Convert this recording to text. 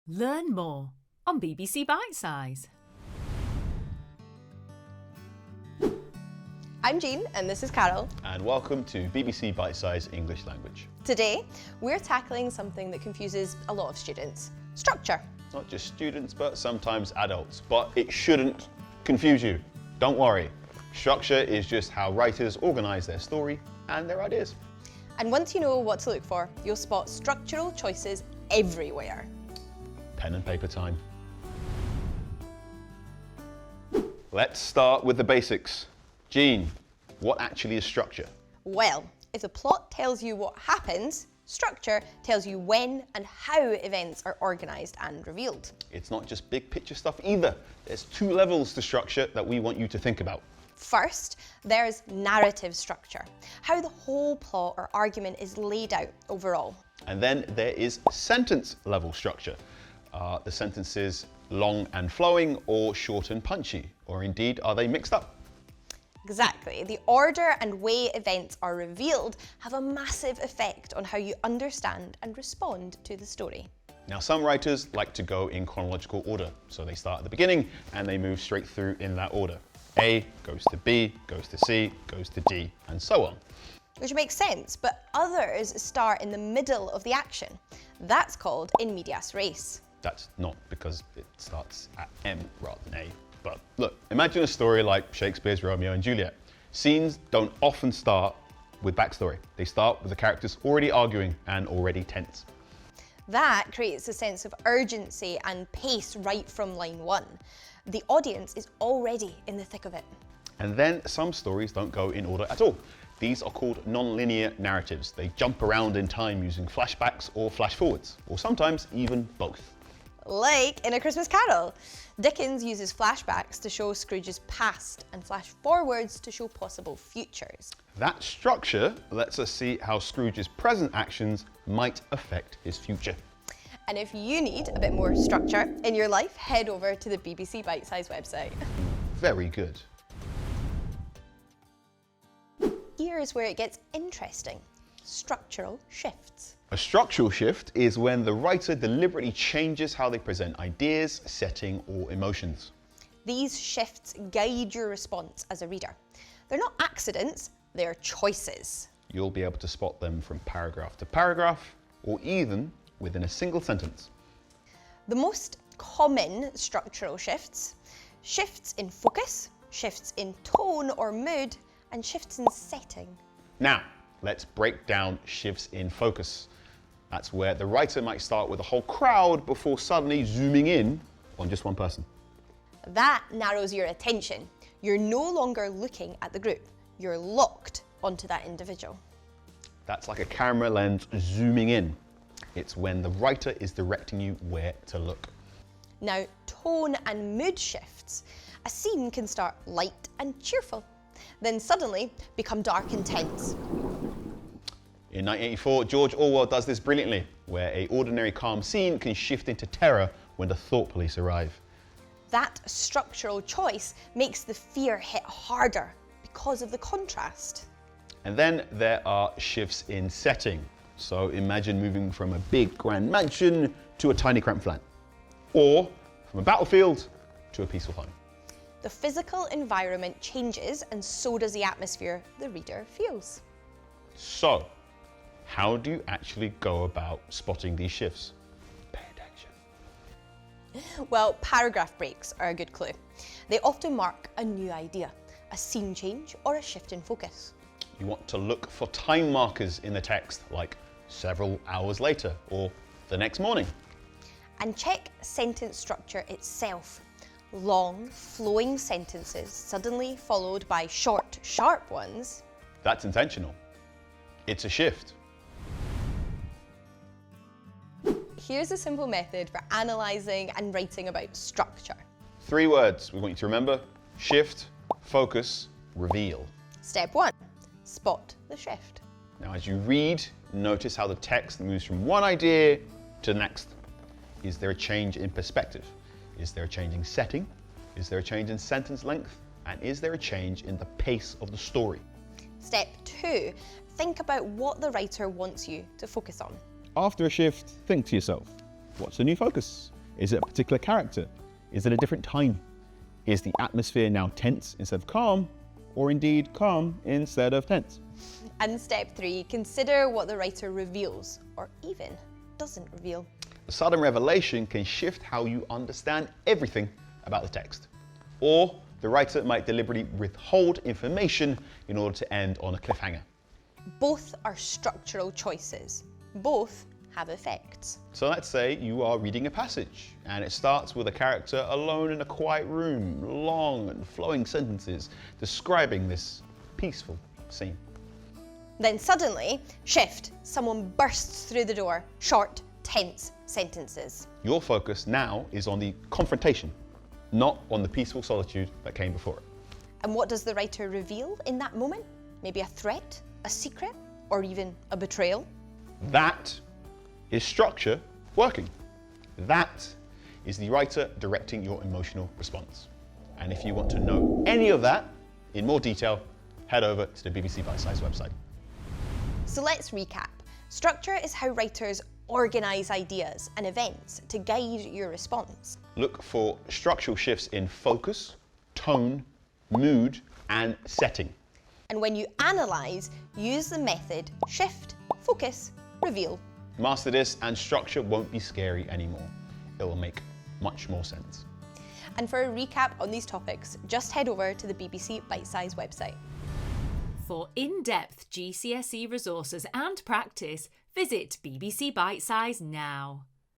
Learn more on BBC Bitesize. I'm Jean and this is Carol. And welcome to BBC Bitesize English Language. Today, we're tackling something that confuses a lot of students: structure. Not just students, but sometimes adults. But it shouldn't confuse you. Don't worry. Structure is just how writers organise their story and their ideas. And once you know what to look for, you'll spot structural choices everywhere. Pen and paper time. Let's start with the basics. Jean, what actually is structure? Well, if the plot tells you what happens, structure tells you when and how events are organised and revealed. It's not just big picture stuff either. There's two levels to structure that we want you to think about. First, there's narrative structure, how the whole plot or argument is laid out overall. And then there is sentence level structure. Are the sentences long and flowing or short and punchy? Or indeed, are they mixed up? Exactly. The order and way events are revealed have a massive effect on how you understand and respond to the story. Now, some writers like to go in chronological order. So they start at the beginning and they move straight through in that order. A goes to B, goes to C, goes to D, and so on. Which makes sense, but others start in the middle of the action. That's called in medias res. That's not because it starts at M rather than A. But look, imagine a story like Shakespeare's Romeo and Juliet. Scenes don't often start with backstory. They start with the characters already arguing and already tense. That creates a sense of urgency and pace right from line one. The audience is already in the thick of it. And then some stories don't go in order at all. These are called non-linear narratives. They jump around in time using flashbacks or flash forwards, or sometimes even both. Like in A Christmas Carol. Dickens uses flashbacks to show Scrooge's past and flash forwards to show possible futures. That structure lets us see how Scrooge's present actions might affect his future. And if you need a bit more structure in your life, head over to the BBC Bitesize website. Very good. Here's where it gets interesting: structural shifts. A structural shift is when the writer deliberately changes how they present ideas, setting, or emotions. These shifts guide your response as a reader. They're not accidents, they're choices. You'll be able to spot them from paragraph to paragraph, or even within a single sentence. The most common structural shifts: shifts in focus, shifts in tone or mood, and shifts in setting. Now, let's break down shifts in focus. That's where the writer might start with a whole crowd before suddenly zooming in on just one person. That narrows your attention. You're no longer looking at the group. You're locked onto that individual. That's like a camera lens zooming in. It's when the writer is directing you where to look. Now, tone and mood shifts. A scene can start light and cheerful, then suddenly become dark and tense. In 1984, George Orwell does this brilliantly, where an ordinary calm scene can shift into terror when the thought police arrive. That structural choice makes the fear hit harder because of the contrast. And then there are shifts in setting. So imagine moving from a big grand mansion to a tiny cramped flat, or from a battlefield to a peaceful home. The physical environment changes, and so does the atmosphere the reader feels. So, how do you actually go about spotting these shifts? Pay attention. Well, paragraph breaks are a good clue. They often mark a new idea, a scene change, or a shift in focus. You want to look for time markers in the text, like several hours later or the next morning. And check sentence structure itself. Long, flowing sentences suddenly followed by short, sharp ones. That's intentional. It's a shift. Here's a simple method for analysing and writing about structure. 3 words we want you to remember: shift, focus, reveal. Step 1, spot the shift. Now, as you read, notice how the text moves from one idea to the next. Is there a change in perspective? Is there a change in setting? Is there a change in sentence length? And is there a change in the pace of the story? Step 2, think about what the writer wants you to focus on. After a shift, think to yourself, What's the new focus? Is it a particular character? Is it a different time? Is the atmosphere now tense instead of calm, or indeed calm instead of tense? And step 3, consider what the writer reveals, or even doesn't reveal. A sudden revelation can shift how you understand everything about the text. Or the writer might deliberately withhold information in order to end on a cliffhanger. Both are structural choices. Both have effects. So let's say you are reading a passage and it starts with a character alone in a quiet room, long and flowing sentences describing this peaceful scene. Then suddenly, shift, someone bursts through the door, short, tense sentences. Your focus now is on the confrontation, not on the peaceful solitude that came before it. And what does the writer reveal in that moment? Maybe a threat, a secret, or even a betrayal? That is structure working. That is the writer directing your emotional response. And if you want to know any of that in more detail, head over to the BBC Bitesize website. So let's recap. Structure is how writers organise ideas and events to guide your response. Look for structural shifts in focus, tone, mood, and setting. And when you analyse, use the method shift, focus, reveal. Master this and structure won't be scary anymore. It will make much more sense. And for a recap on these topics, just head over to the BBC Bitesize website. For in-depth GCSE resources and practice, visit BBC Bitesize now.